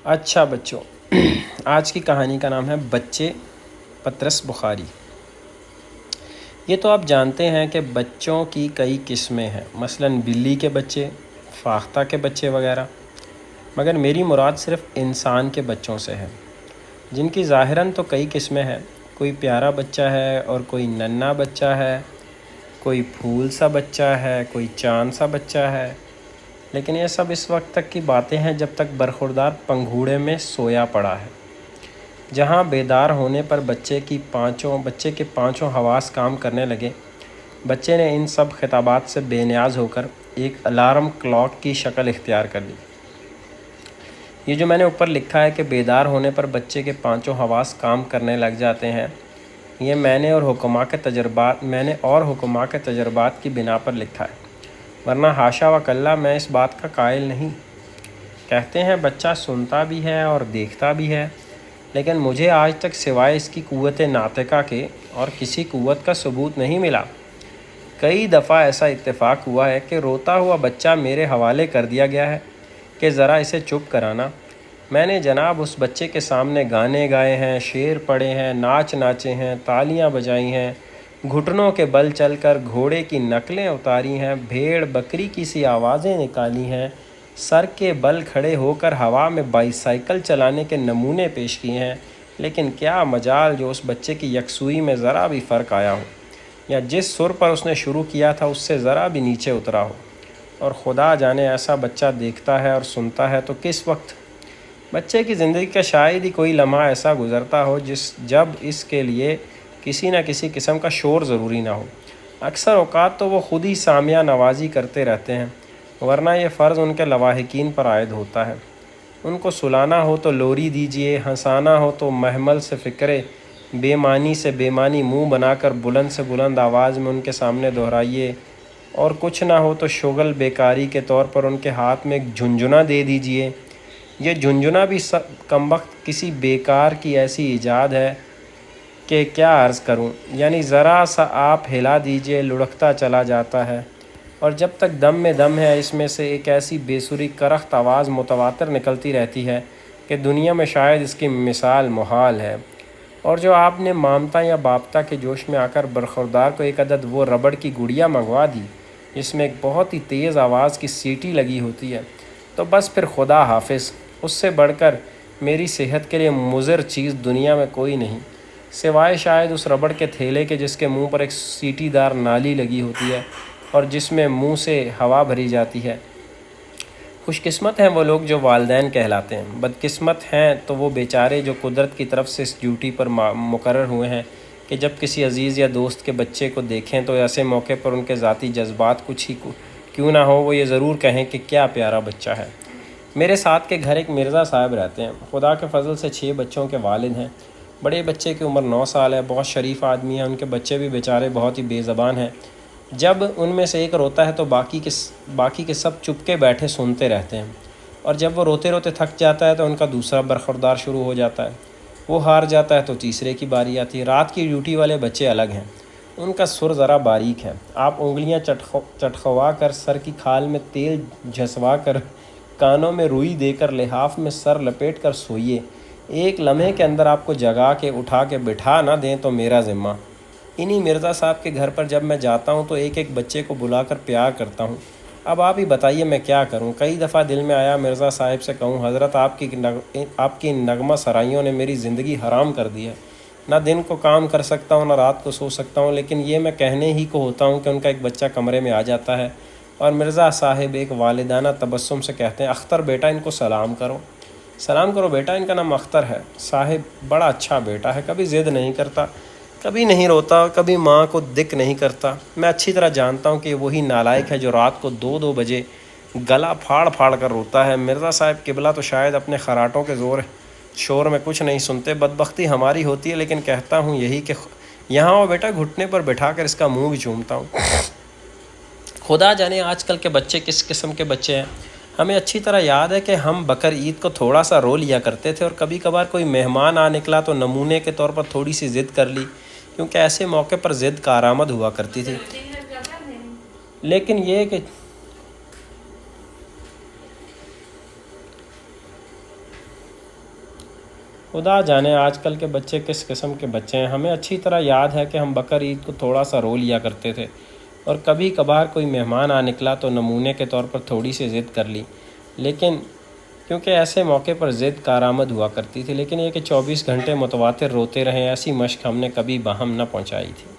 اچھا بچوں، آج کی کہانی کا نام ہے بچے پطرس بخاری۔ یہ تو آپ جانتے ہیں کہ بچوں کی کئی قسمیں ہیں، مثلاً بلی کے بچے، فاختہ کے بچے وغیرہ، مگر میری مراد صرف انسان کے بچوں سے ہے، جن کی ظاہراً تو کئی قسمیں ہیں۔ کوئی پیارا بچہ ہے اور کوئی ننھا بچہ ہے، کوئی پھول سا بچہ ہے، کوئی چاند سا بچہ ہے، لیکن یہ سب اس وقت تک کی باتیں ہیں جب تک برخوردار پنگھوڑے میں سویا پڑا ہے، جہاں بیدار ہونے پر بچے کے پانچوں حواس کام کرنے لگے۔ بچے نے ان سب خطابات سے بے نیاز ہو کر ایک الارم کلاک کی شکل اختیار کر لی۔ یہ جو میں نے اوپر لکھا ہے کہ بیدار ہونے پر بچے کے پانچوں حواس کام کرنے لگ جاتے ہیں، یہ میں نے اور حکماء کے تجربات کی بنا پر لکھا ہے، ورنہ حاشا و کلّا میں اس بات کا قائل نہیں۔ کہتے ہیں بچہ سنتا بھی ہے اور دیکھتا بھی ہے، لیکن مجھے آج تک سوائے اس کی قوت ناطقہ کے اور کسی قوت کا ثبوت نہیں ملا۔ کئی دفعہ ایسا اتفاق ہوا ہے کہ روتا ہوا بچہ میرے حوالے کر دیا گیا ہے کہ ذرا اسے چپ کرانا۔ میں نے جناب اس بچے کے سامنے گانے گائے ہیں، شعر پڑھے ہیں، ناچ ناچے ہیں، تالیاں بجائی ہیں، گھٹنوں کے بل چل کر گھوڑے کی نقلیں اتاری ہیں، بھیڑ بکری کی سی آوازیں نکالی ہیں، سر کے بل کھڑے ہو کر ہوا میں بائیسائیکل چلانے کے نمونے پیش کیے ہیں، لیکن کیا مجال جو اس بچے کی یکسوئی میں ذرا بھی فرق آیا ہو، یا جس سر پر اس نے شروع کیا تھا اس سے ذرا بھی نیچے اترا ہو۔ اور خدا جانے ایسا بچہ دیکھتا ہے اور سنتا ہے تو کس وقت؟ بچے کی زندگی کا شاید ہی کوئی لمحہ ایسا گزرتا ہو جب اس کے لیے کسی نہ کسی قسم کا شور ضروری نہ ہو۔ اکثر اوقات تو وہ خود ہی سامیہ نوازی کرتے رہتے ہیں، ورنہ یہ فرض ان کے لواحقین پر عائد ہوتا ہے۔ ان کو سلانا ہو تو لوری دیجیے، ہنسانا ہو تو محمل سے فقرے بے معنی سے بے معنی منہ بنا کر بلند سے بلند آواز میں ان کے سامنے دہرائیے، اور کچھ نہ ہو تو شغل بیکاری کے طور پر ان کے ہاتھ میں ایک جھنجھنا دے دیجیے۔ یہ جھنجھنا بھی کمبخت کسی بیکار کی ایسی ایجاد ہے کہ کیا عرض کروں، یعنی ذرا سا آپ ہلا دیجیے لڑکتا چلا جاتا ہے، اور جب تک دم میں دم ہے اس میں سے ایک ایسی بے سری کرخت آواز متواتر نکلتی رہتی ہے کہ دنیا میں شاید اس کی مثال محال ہے۔ اور جو آپ نے مامتا یا باپتا کے جوش میں آ کر برخوردار کو ایک عدد وہ ربڑ کی گڑیا منگوا دی جس میں ایک بہت ہی تیز آواز کی سیٹی لگی ہوتی ہے، تو بس پھر خدا حافظ، اس سے بڑھ کر میری صحت کے لیے مضر چیز دنیا میں کوئی نہیں، سوائے شاید اس ربڑ کے تھیلے کے جس کے منہ پر ایک سیٹی دار نالی لگی ہوتی ہے اور جس میں منہ سے ہوا بھری جاتی ہے۔ خوش قسمت ہیں وہ لوگ جو والدین کہلاتے ہیں، بدقسمت ہیں تو وہ بیچارے جو قدرت کی طرف سے اس ڈیوٹی پر مقرر ہوئے ہیں کہ جب کسی عزیز یا دوست کے بچے کو دیکھیں تو ایسے موقع پر ان کے ذاتی جذبات کچھ ہی کیوں نہ ہو، وہ یہ ضرور کہیں کہ کیا پیارا بچہ ہے۔ میرے ساتھ کے گھر ایک مرزا صاحب رہتے ہیں، خدا کے فضل سے 6 بچوں کے والد ہیں۔ بڑے بچے کی عمر 9 سال ہے، بہت شریف آدمی ہیں، ان کے بچے بھی بیچارے بہت ہی بے زبان ہیں۔ جب ان میں سے ایک روتا ہے تو باقی کے سب چپ کے بیٹھے سنتے رہتے ہیں، اور جب وہ روتے روتے تھک جاتا ہے تو ان کا دوسرا برخوردار شروع ہو جاتا ہے، وہ ہار جاتا ہے تو تیسرے کی باری آتی ہے۔ رات کی ڈیوٹی والے بچے الگ ہیں، ان کا سر ذرا باریک ہے، آپ انگلیاں چٹخوا کر سر کی کھال میں تیل جھسوا کر کانوں میں روئی دے کر لحاف میں سر لپیٹ کر سوئیے، ایک لمحے کے اندر آپ کو جگا کے اٹھا کے بٹھا نہ دیں تو میرا ذمہ۔ انہی مرزا صاحب کے گھر پر جب میں جاتا ہوں تو ایک ایک بچے کو بلا کر پیار کرتا ہوں۔ اب آپ ہی بتائیے میں کیا کروں؟ کئی دفعہ دل میں آیا مرزا صاحب سے کہوں، حضرت آپ کی نغمہ سرائیوں نے میری زندگی حرام کر دی ہے، نہ دن کو کام کر سکتا ہوں نہ رات کو سو سکتا ہوں، لیکن یہ میں کہنے ہی کو ہوتا ہوں کہ ان کا ایک بچہ کمرے میں آ جاتا ہے اور مرزا صاحب ایک والدانہ تبسم سے کہتے ہیں، اختر بیٹا ان کو سلام کرو۔ سلام کرو بیٹا، ان کا نام اختر ہے، صاحب بڑا اچھا بیٹا ہے، کبھی ضد نہیں کرتا، کبھی نہیں روتا، کبھی ماں کو دک نہیں کرتا۔ میں اچھی طرح جانتا ہوں کہ وہی نالائق ہے جو رات کو 2 بجے گلا پھاڑ پھاڑ کر روتا ہے۔ مرزا صاحب قبلہ تو شاید اپنے خراٹوں کے شور میں کچھ نہیں سنتے، بدبختی ہماری ہوتی ہے، لیکن کہتا ہوں یہی کہ یہاں وہ بیٹا گھٹنے پر بٹھا کر اس کا منہ بھی چومتا ہوں۔ خدا جانے آج کل کے بچے کس قسم کے بچے ہیں۔ ہمیں اچھی طرح یاد ہے کہ ہم بقر عید کو تھوڑا سا رو لیا کرتے تھے، اور کبھی کبھار کوئی مہمان آ نکلا تو نمونے کے طور پر تھوڑی سی ضد کر لی، کیونکہ ایسے موقع پر ضد کارآمد ہوا کرتی تھی۔ لیکن یہ کہ خدا جانے آج کل کے بچے کس قسم کے بچے ہیں۔ ہمیں اچھی طرح یاد ہے کہ ہم بقر عید کو تھوڑا سا رو لیا کرتے تھے، اور کبھی کبھار کوئی مہمان آ نکلا تو نمونے کے طور پر تھوڑی سی ضد کر لی، لیکن کیونکہ ایسے موقع پر ضد کارآمد ہوا کرتی تھی۔ لیکن یہ کہ 24 گھنٹے متواتر روتے رہیں، ایسی مشق ہم نے کبھی باہم نہ پہنچائی تھی۔